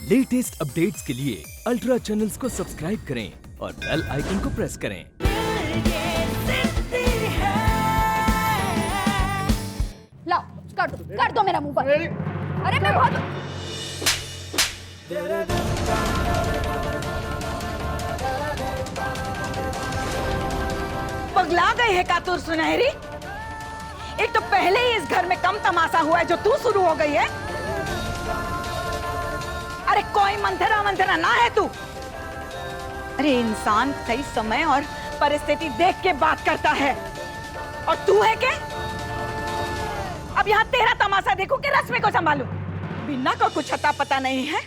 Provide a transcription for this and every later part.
Latest updates के लिए ultra channels को सब्सक्राइब करें और बेल आइकन को प्रेस करें। लाओ, कर दो मेरा मुंह बंद। अरे मैं बहुत पगला गई है कातुर सुनहरी। एक तो पहले ही इस घर में कम तमाशा हुआ है जो तू शुरू हो गई है। अरे कोई मंथरा मंथरा ना है तू। अरे इंसान सही समय और परिस्थिति देख के बात करता है और तू है क्या? अब यहाँ तेरा तमाशा देखो कि रश्मि को संभालू। बिना का कुछ अता पता नहीं है,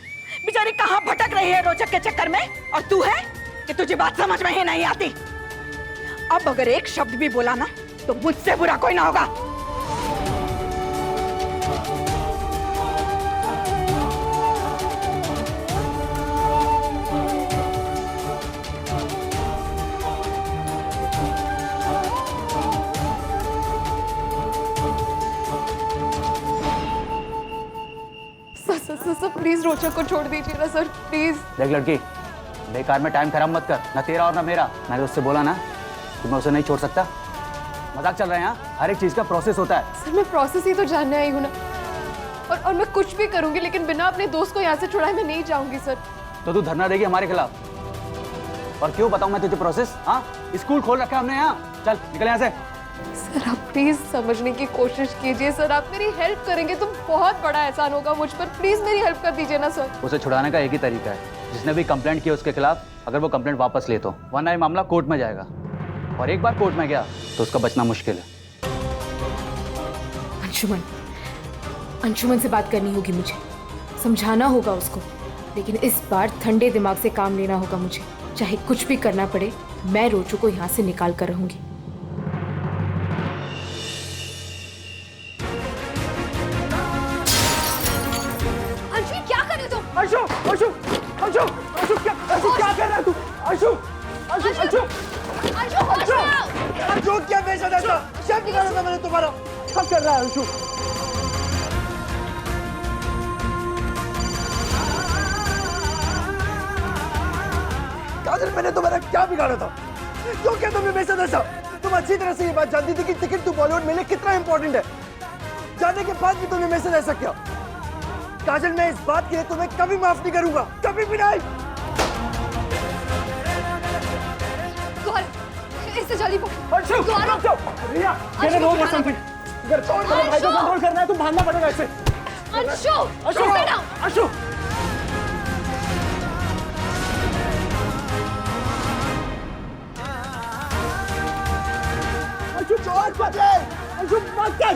बेचारी कहाँ भटक रही है रोचक के चक्कर में, और तू है कि तुझे बात समझ में ही नहीं आती। अब अगर एक शब्द भी बोला ना तो मुझसे बुरा कोई ना होगा। सर प्लीज रोचक को छोड़ दीजिए ना सर, प्लीज। देख लड़की, बेकार में टाइम खराब मत कर, ना तेरा और ना मेरा। मैंने उससे बोला ना कि मैं उसे नहीं छोड़ सकता। मजाक चल रहा है यहाँ? हर एक चीज का प्रोसेस होता है। सर मैं प्रोसेस ही तो जानने आई हूँ ना, और मैं कुछ भी करूंगी लेकिन बिना अपने दोस्त को यहाँ से छुड़ाए मैं नहीं जाऊंगी सर। तो तू धरना देगी हमारे खिलाफ? और क्यों बताऊं मैं तुझे प्रोसेस? हाँ, स्कूल खोल रखा है हमने यहाँ। चल निकल यहाँ से। सर आप प्लीज समझने की कोशिश कीजिए सर, आप मेरी हेल्प करेंगे तो बहुत बड़ा एहसान होगा मुझ पर। प्लीज मेरी हेल्प कर दीजिए ना सर। उसे छुड़ाने का एक ही तरीका है, जिसने भी कंप्लेंट की उसके खिलाफ, अगर वो कंप्लेंट वापस ले तो, वरना ये मामला कोर्ट में जाएगा। और एक बार कोर्ट में गया तो उसका बचना मुश्किल है। अंशुमन से बात करनी होगी मुझे, समझाना होगा उसको, लेकिन इस बार ठंडे दिमाग से काम लेना होगा मुझे। चाहे कुछ भी करना पड़े, मैं रोचू को यहाँ से निकाल कर रहूंगी। अंशु क्या कर रहे हो तुम? अंशु अंशु अंशु अंशु क्या कर रहा है तू? अंशु अंशु अंशु अंशु होश में आओ। अंशु क्या बेइज्जत है? क्या बिगाड़ा था मैंने तुम्हारा? क्या कर रहा है अंशु? काजल, मैंने तुम्हारा क्या बिगाड़ा था? क्यों क्या तुम्हें बेइज्जत ऐसा? तुम अच्छी तरह से ये बात जानती थी कि टिकट टू बॉलीवुड मेरे लिए कितना इंपॉर्टेंट है। जानने के बाद भी तुमने मेरे से ऐसा किया। काजल, मैं इस बात के लिए तुम्हें कभी माफ नहीं करूंगा, कभी भी नहीं। इससे जल्दी अंशु, रुक जाओ। रिया, मैंने नो मोर समथिंग। अगर छोड़ दो, भाई को कंट्रोल करना है तो भागना पड़ेगा इससे। अंशु अंशु, अंशु। अंशु छोड़ मुझे। अंशु मत कर।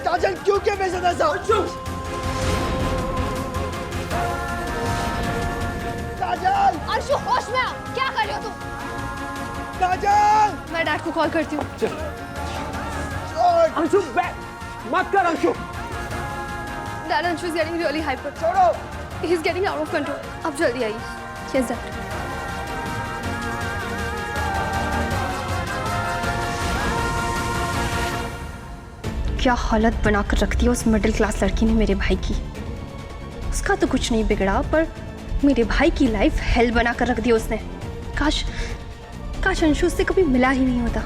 काजल क्यों क्या बेइज्जत ऐसा? अंशु, काजल। अंशु होश में आओ। क्या कर रहे हो तुम? काजल, मैं डैड को कॉल करती हूँ। अंशु मत कर। Anshu dad, Anshu is getting really hyper. छोड़ो। He is getting out of control. अब जल्दी आइए। Yes dad. क्या हालत बनाकर रख दी उस मिडिल क्लास लड़की ने मेरे भाई की। उसका तो कुछ नहीं बिगड़ा, पर मेरे भाई की लाइफ हेल बनाकर रख दी उसने। काश अंशु उससे कभी मिला ही नहीं होता।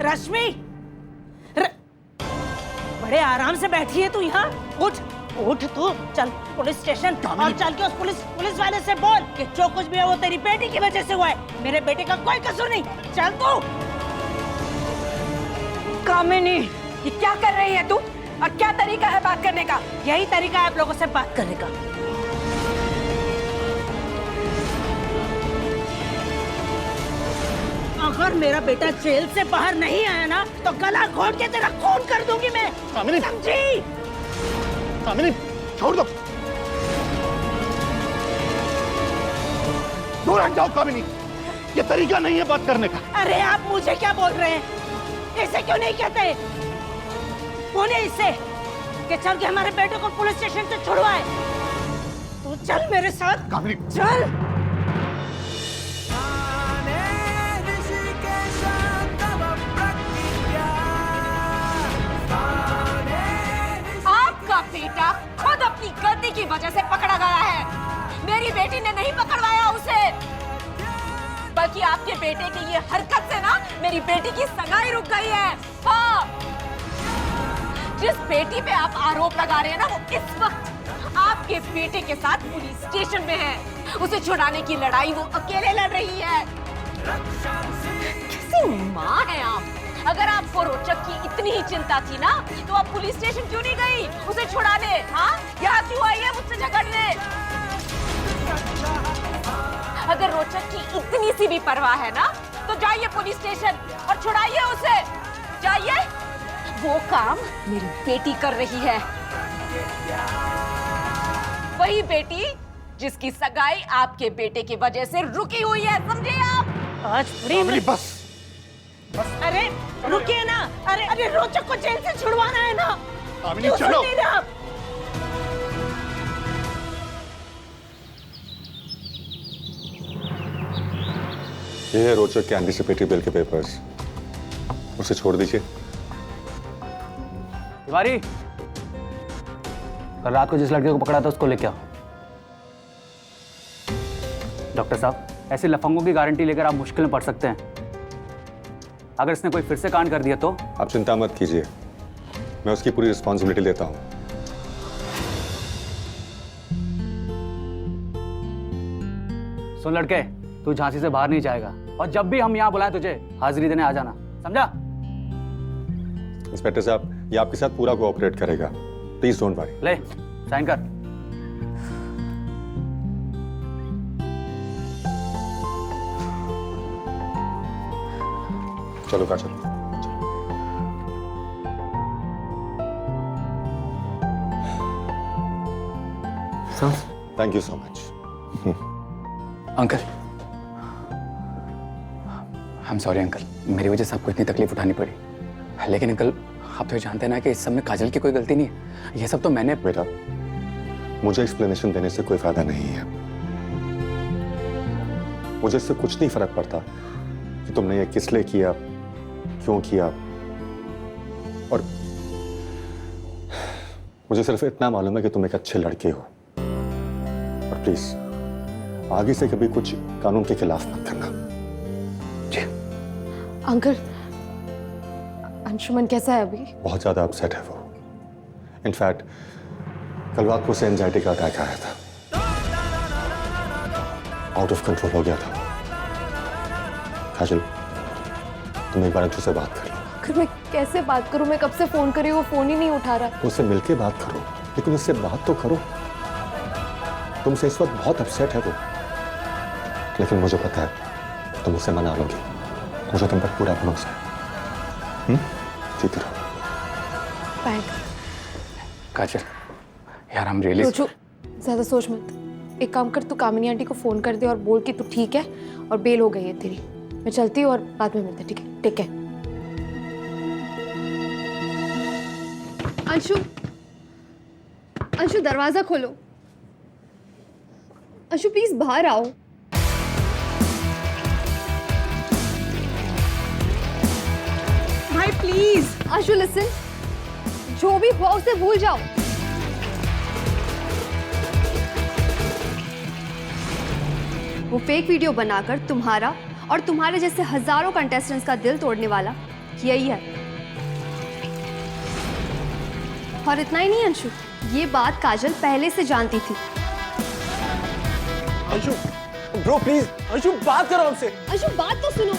रश्मि, बड़े आराम से बैठी है तू यहाँ। उठ उठ तू, चल पुलिस स्टेशन और चल के उस पुलिस वाले से बोल कि जो कुछ भी है वो तेरी बेटी की वजह से हुआ है। मेरे बेटे का कोई कसूर नहीं। चल तू। कामिनी, ये क्या कर रही है तू? और क्या तरीका है बात करने का? यही तरीका है आप लोगों से बात करने का। अगर मेरा बेटा जेल से बाहर नहीं आया ना तो गला घोट के तेरा खून कर दूंगी मैं। कामिनी, समझी? कामिनी छोड़ दो। दूर हट जाओ कामिनी, ये तरीका नहीं है बात करने का। अरे आप मुझे क्या बोल रहे हैं? ऐसे क्यों नहीं कहते? बोले इससे कि चल के हमारे बेटे को पुलिस स्टेशन से छुड़वाए। तू चल मेरे साथ। कामिनी, चल। कि आपके बेटे की ये हरकत से ना मेरी बेटी की सगाई रुक गई है। हाँ, जिस बेटी पे आप आरोप लगा रहे हैं ना, वो इस वक्त आपके बेटे के साथ पुलिस स्टेशन में है। उसे छुड़ाने की लड़ाई वो अकेले लड़ रही है। कैसी माँ है आप? अगर आपको रोचक की इतनी ही चिंता थी ना, तो आप पुलिस स्टेशन क्यों नहीं गई उसे छुड़ाने? हाँ, यहाँ क्यों आई है मुझसे झगड़ने? अगर रोचक की इतनी सी भी परवाह है ना, तो जाइए पुलिस स्टेशन और छुड़ाइए उसे। जाइए, वो काम मेरी बेटी कर रही है। वही बेटी जिसकी सगाई आपके बेटे की वजह से रुकी हुई है, समझे आप? आज पूरी बस अरे रुकिए ना। अरे रोचक को जेल से छुड़वाना है ना। आमिनी चलो। ये है रोचक के एंटीसिपेटरी बिल के पेपर्स, उसे छोड़ दीजिए। तिवारी, कल रात को जिस लड़के को पकड़ा था उसको लेके आओ। डॉक्टर साहब, ऐसे लफंगों की गारंटी लेकर आप मुश्किल में पड़ सकते हैं। अगर इसने कोई फिर से कांड कर दिया तो? आप चिंता मत कीजिए, मैं उसकी पूरी रिस्पॉन्सिबिलिटी लेता हूं। सुन लड़के, तू झांसी से बाहर नहीं जाएगा, और जब भी हम यहाँ बुलाएं तुझे हाजिरी देने आ जाना, समझा? इंस्पेक्टर साहब, ये आपके साथ पूरा कोऑपरेट करेगा, प्लीज डोंट वरी। ले साइन कर। चलो Kajal. Thank you so much. Uncle, I am sorry uncle, मेरी वजह से आपको इतनी तकलीफ उठानी पड़ी। लेकिन अंकल, आप तो जानते हैं ना कि इस सब में काजल की कोई गलती नहीं है। ये सब तो मैंने। बेटा, मुझे एक्सप्लेनेशन देने से कोई फायदा नहीं है। मुझे इससे कुछ नहीं फर्क पड़ता कि तुमने ये किस लिए किया, क्यों किया, और मुझे सिर्फ इतना मालूम है कि तुम एक अच्छे लड़के हो। और प्लीज आगे से कभी कुछ कानून के खिलाफ मत करना। जी अंकल, अंशुमन कैसा है अभी? बहुत ज्यादा अपसेट है वो। इनफैक्ट कल रात को उसे एंजाइटी का अटैक आया था, आउट ऑफ कंट्रोल हो गया था। काजल, तुम एक बार अंशु से बात कर लो। मैं कैसे बात करूं? मैं कब से फोन कर रही हूं, वो फोन ही नहीं उठा रहा। तो उससे मिलके बात करो, लेकिन उससे बात तो करो। तुमसे इस वक्त बहुत अपसेट है वो, लेकिन मुझे पता है तुम उसे मना लोगी। मुझे तुम पर पूरा भरोसा है। जीती रहो। बाय काजल, यार हम रियली। रोचू, ज्यादा सोच मत। एक काम कर, तू कामिनी आंटी को फोन कर दे और बोल कि तू ठीक है और बेल हो गई है तेरी। मैं चलती हूँ और बाद में मिलते, ठीक है? Take care. अंशु, अंशु दरवाजा खोलो। अंशु प्लीज बाहर आओ। भाई प्लीज। अंशु लिसन, जो भी हुआ उसे भूल जाओ। वो फेक वीडियो बनाकर तुम्हारा और तुम्हारे जैसे हजारों कंटेस्टेंट्स का दिल तोड़ने वाला यही है। और इतना ही नहीं अंशु, ये बात काजल पहले से जानती थी। अंशु, ब्रो प्लीज, अंशु बात करो हमसे। अंशु बात तो सुनो।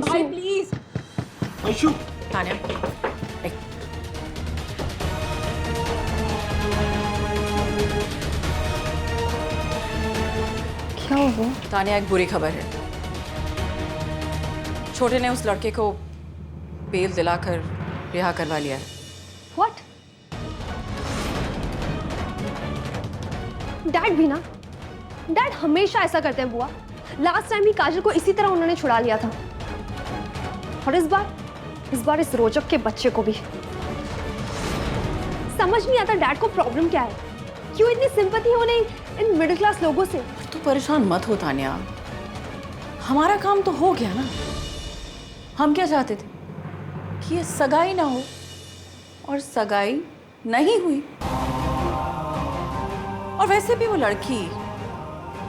भाई प्लीज। अंशु, तान्या, क्या हुआ? तान्या, एक बुरी खबर है। छोटे ने उस लड़के को बेल दिलाकर रिहा करवा लिया है। What? डैड भी ना, डैड हमेशा ऐसा करते हैं बुआ। लास्ट टाइम भी काजल को इसी तरह उन्होंने छुड़ा लिया था, और इस बार इस रोचक के बच्चे को भी। समझ नहीं आता डैड को प्रॉब्लम क्या है, क्यों इतनी सिंपैथी है उन्हें इन मिडिल क्लास लोगों से। तू परेशान मत हो तान्या, हमारा काम तो हो गया ना। हम क्या चाहते थे कि ये सगाई ना हो, और सगाई नहीं हुई। वैसे भी वो लड़की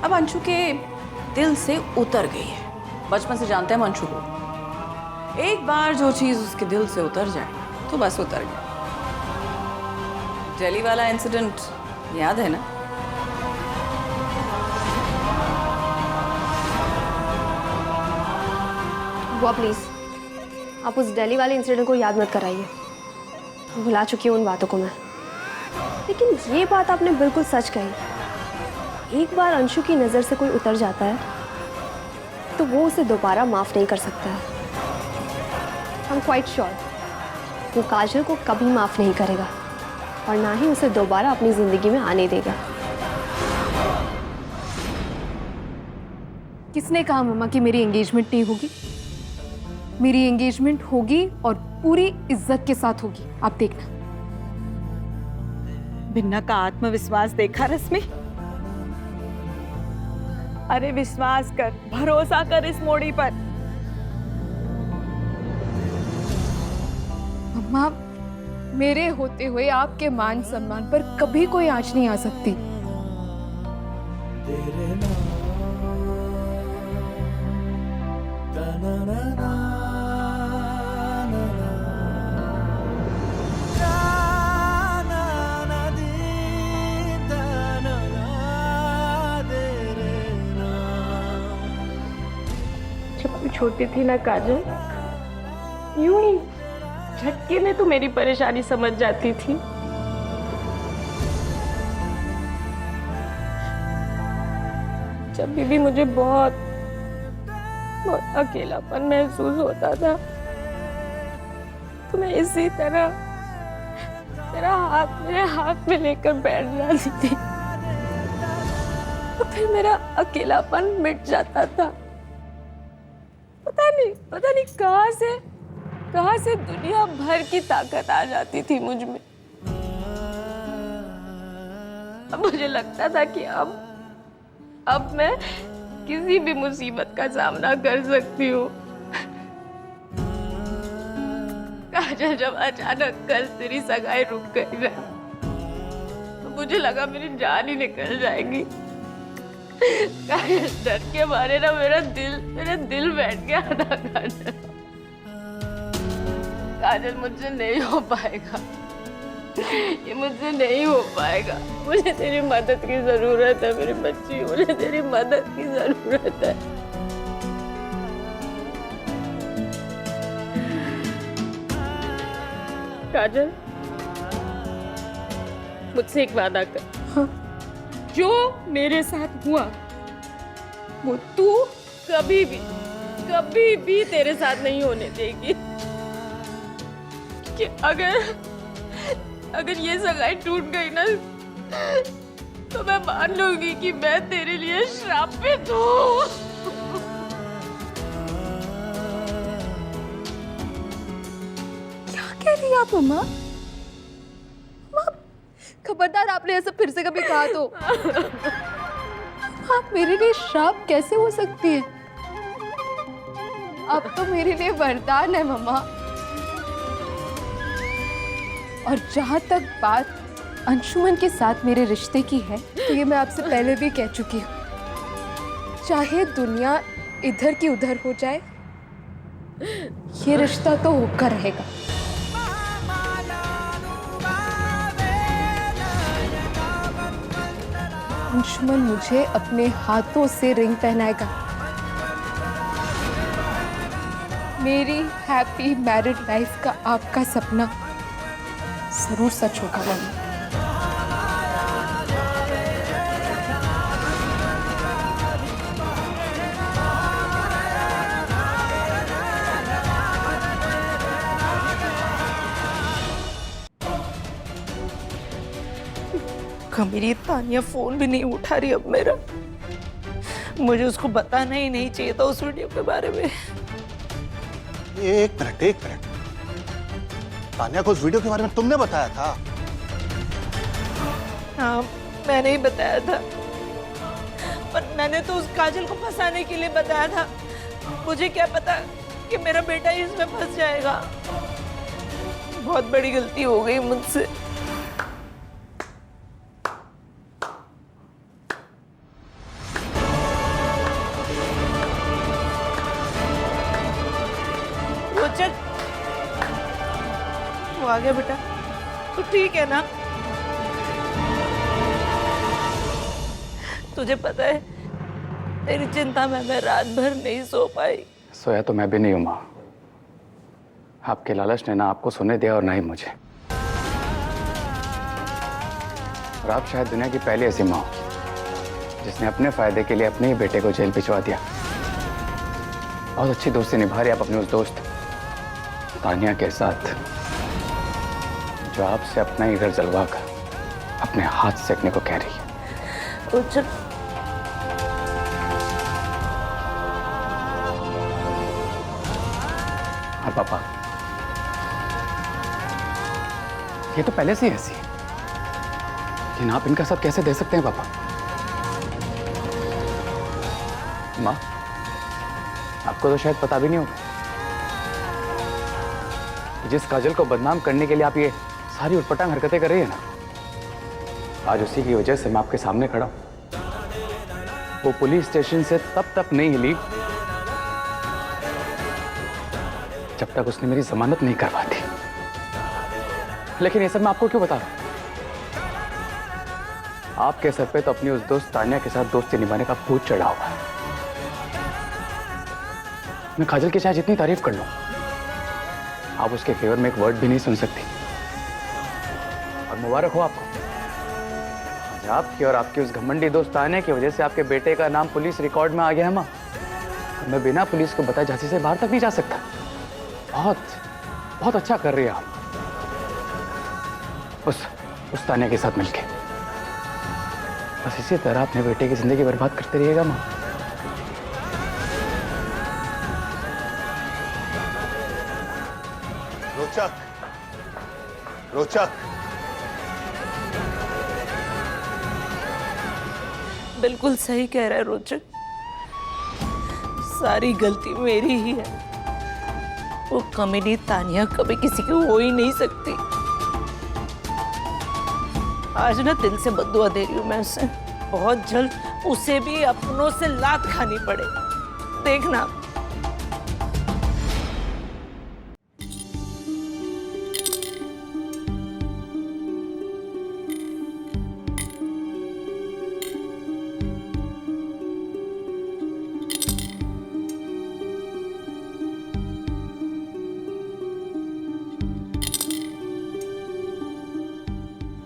अब अंशु के दिल से उतर गई है। बचपन से जानते हैं हम अंशु को, एक बार जो चीज उसके दिल से उतर जाए तो बस उतर गया। दिल्ली वाला इंसिडेंट याद है ना? बुआ प्लीज, आप उस दिल्ली वाले इंसिडेंट को याद मत कराइए, भुला चुकी हूँ उन बातों को मैं। लेकिन ये बात आपने बिल्कुल सच कही, एक बार अंशु की नज़र से कोई उतर जाता है तो वो उसे दोबारा माफ़ नहीं कर सकता है। आई एम क्वाइट श्योर वो काजल को कभी माफ़ नहीं करेगा और ना ही उसे दोबारा अपनी ज़िंदगी में आने देगा। किसने कहा मम्मा कि मेरी एंगेजमेंट नहीं होगी? मेरी एंगेजमेंट होगी और पूरी इज्जत के साथ होगी, आप देखना। बिन्ना का आत्मविश्वास देखा रश्मि? अरे विश्वास कर, भरोसा कर इस मोड़ी पर। मम्मा, मेरे होते हुए आपके मान सम्मान पर कभी कोई आंच नहीं आ सकती। जब तू छोटी थी ना काजल, यूं ही झटके में तू मेरी परेशानी समझ जाती थी। जब भी मुझे बहुत अकेलापन महसूस होता था तो मैं इसी तरह तेरा हाथ मेरे हाथ में लेकर बैठ जाती थी, तो फिर मेरा अकेलापन मिट जाता था। पता नहीं कहां से दुनिया भर की ताकत आ जाती थी मुझ में। अब मुझे लगता था कि अब मैं किसी भी मुसीबत का सामना कर सकती हूँ। काजल, जब अचानक कल तेरी सगाई रुक गई ना, तो मुझे लगा मेरी जान ही निकल जाएगी। काजल, डर के मारे ना मेरा दिल बैठ गया था। काजल, मुझसे नहीं हो पाएगा, ये मुझसे नहीं हो पाएगा। मुझे तेरी मदद की जरूरत है मेरी बच्ची, मुझे तेरी मदद की जरूरत है। काजल, मुझसे एक वादा कर। हाँ? जो मेरे साथ हुआ वो तू कभी भी तेरे साथ नहीं होने देगी। कि अगर ये सगाई टूट गई ना, तो मैं मान लूंगी कि मैं तेरे लिए श्रापित हूँ। क्या कह रही हैं आप मम्मा? खबरदार, आपने ऐसा फिर से कभी कहा तो। आप मेरे लिए श्राप कैसे हो सकती है? आप तो मेरे लिए वरदान है मम्मा। और जहां तक बात अंशुमन के साथ मेरे रिश्ते की है, तो ये मैं आपसे पहले भी कह चुकी हूँ। चाहे दुनिया इधर की उधर हो जाए, ये रिश्ता तो होकर रहेगा। अंशुमन मुझे अपने हाथों से रिंग पहनाएगा। मेरी हैप्पी मैरिड लाइफ का आपका सपना जरूर सच होगा मम्मी। मेरी तानिया फोन भी नहीं उठा रही अब मेरा। मुझे उसको बताना ही नहीं चाहिए था उस वीडियो के बारे में। एक मिनट। तानिया को उस वीडियो के बारे में तुमने बताया था? हाँ, मैंने ही बताया था, पर मैंने तो उस काजल को फंसाने के लिए बताया था। मुझे क्या पता कि मेरा बेटा ही इसमें फंस जाएगा। बहुत बड़ी गलती हो गई मुझसे। आ गया बेटा, तो ठीक है ना? तुझे पता है तेरी चिंता में मैं रात भर नहीं सो पाई। सोया तो मैं भी नहीं हूं माँ। आपके लालच ने ना आपको सोने दिया और ना ही मुझे। और आप शायद दुनिया की पहली ऐसी माँ हो जिसने अपने फायदे के लिए अपने ही बेटे को जेल भिजवा दिया। बहुत अच्छी दोस्ती निभा रही आप अपने उस दोस्त तानिया के साथ, जो आपसे अपना ही घर जलवा कर अपने हाथ सेकने को कह रही है। और पापा, ये तो पहले से ही ऐसी है, लेकिन आप इनका साथ कैसे दे सकते हैं पापा? माँ, आपको तो शायद पता भी नहीं होगा, जिस काजल को बदनाम करने के लिए आप ये सारी उटपटांग हरकतें कर रही है ना, आज उसी की वजह से मैं आपके सामने खड़ा हूं। वो पुलिस स्टेशन से तब तक नहीं हिली जब तक उसने मेरी जमानत नहीं करवा दी। लेकिन ये सब मैं आपको क्यों बता रहा हूं? आपके सर पे तो अपनी उस दोस्त तानिया के साथ दोस्ती निभाने का भूत चढ़ा हुआ है। मैं काजल की चाहे जितनी तारीफ कर लूं, आप उसके फेवर में एक वर्ड भी नहीं सुन सकती। और मुबारक हो आपको, आज आपकी और आपकी उस घमंडी दोस्त तानिया की वजह से आपके बेटे का नाम पुलिस रिकॉर्ड में आ गया है माँ। मैं बिना पुलिस को बताए झांसी से बाहर तक नहीं जा सकता। बहुत बहुत अच्छा कर रही है आप उस तानिया के साथ मिलके। बस इसी तरह अपने बेटे की जिंदगी बर्बाद करते रहिएगा माँ। रोचक, रोचक, बिल्कुल सही कह रहा है रोचक, सारी गलती मेरी ही है। वो कमीनी तानिया कभी किसी की हो ही नहीं सकती। आज ना दिल से बद्दुआ दे रही हूं मैं उसे। बहुत जल्द उसे भी अपनों से लात खानी पड़े, देखना।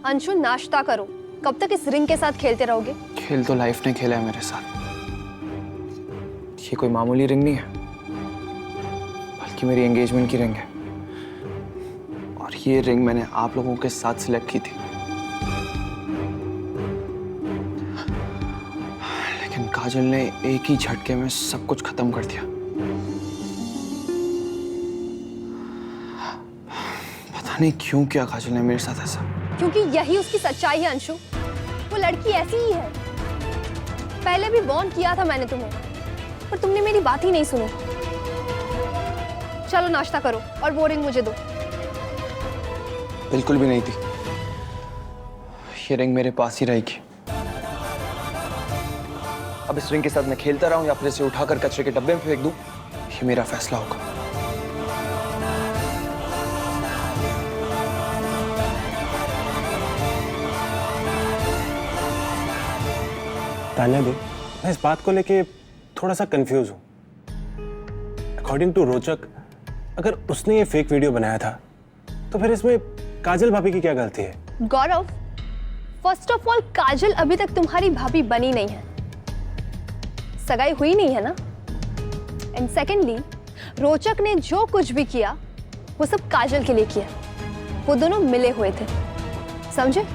अंशु, नाश्ता करो। कब तक इस रिंग के साथ खेलते रहोगे? खेल तो लाइफ ने खेला है मेरे साथ। ये कोई मामूली रिंग नहीं है, बल्कि मेरी एंगेजमेंट की रिंग है। और ये रिंग मैंने आप लोगों के साथ सिलेक्ट की थी, लेकिन काजल ने एक ही झटके में सब कुछ खत्म कर दिया। पता नहीं क्यों किया काजल ने मेरे साथ ऐसा। क्योंकि यही उसकी सच्चाई है अंशु। वो लड़की ऐसी ही है। पहले भी वार्न किया था मैंने तुम्हें, पर तुमने मेरी बात ही नहीं सुनी। चलो नाश्ता करो और वो रिंग मुझे दो। बिल्कुल भी नहीं थी, ये रिंग मेरे पास ही रहेगी। अब इस रिंग के साथ मैं खेलता रहूं या फिर इसे उठाकर कचरे के डब्बे में फेंक दूं, ये मेरा फैसला होगा। तान्या दी, मैं इस बात को लेके थोड़ा सा कंफ्यूज हूँ। अकॉर्डिंग टू रोचक, अगर उसने ये फेक वीडियो बनाया था तो फिर इसमें काजल भाभी की क्या गलती है? गौरव, फर्स्ट ऑफ ऑल काजल अभी तक तुम्हारी भाभी बनी नहीं है, सगाई हुई नहीं है ना। एंड सेकेंडली, रोचक ने जो कुछ भी किया वो सब काजल के लिए किया। वो दोनों मिले हुए थे, समझे?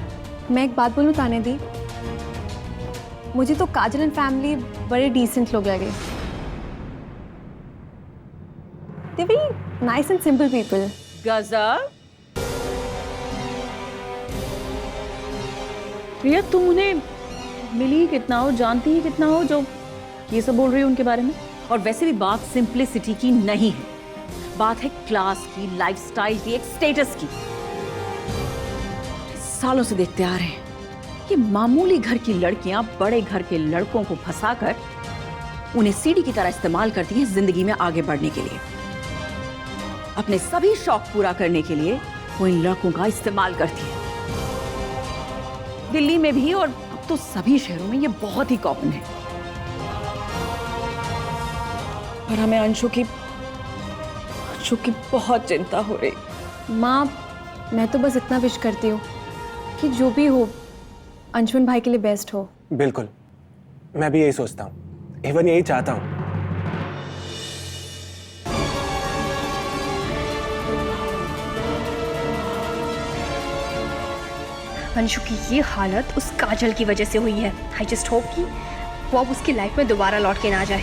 मैं एक बात बोलूं तान्या दी, मुझे तो काजल एंड फैमिली बड़े डिसेंट लोग लगे। They're very nice and simple people. गजब। प्रिया, तुम उन्हें मिली कितना हो, जानती ही कितना हो जो ये सब बोल रही हो उनके बारे में? और वैसे भी बात सिंप्लिसिटी की नहीं है, बात है क्लास की, लाइफस्टाइल की, एक स्टेटस की। सालों से देखते आ रहे हैं कि मामूली घर की लड़कियां बड़े घर के लड़कों को फंसाकर उन्हें सीढ़ी की तरह इस्तेमाल करती हैं जिंदगी में आगे बढ़ने के लिए। अपने सभी शौक पूरा करने के लिए को इन लड़कों का इस्तेमाल करती है। दिल्ली में भी और अब तो सभी शहरों में ये बहुत ही कॉमन है। और हमें अंशु की बहुत चिंता हो रही। माँ, मैं तो बस इतना विश करती हूँ कि जो भी हो अंशुमन भाई के लिए बेस्ट हो। बिल्कुल, मैं भी यही सोचता हूँ, इवन यही चाहता हूँ। अंशु की ये हालत उस काजल की वजह से हुई है। आई जस्ट होप कि वो अब उसकी लाइफ में दोबारा लौट के ना जाए।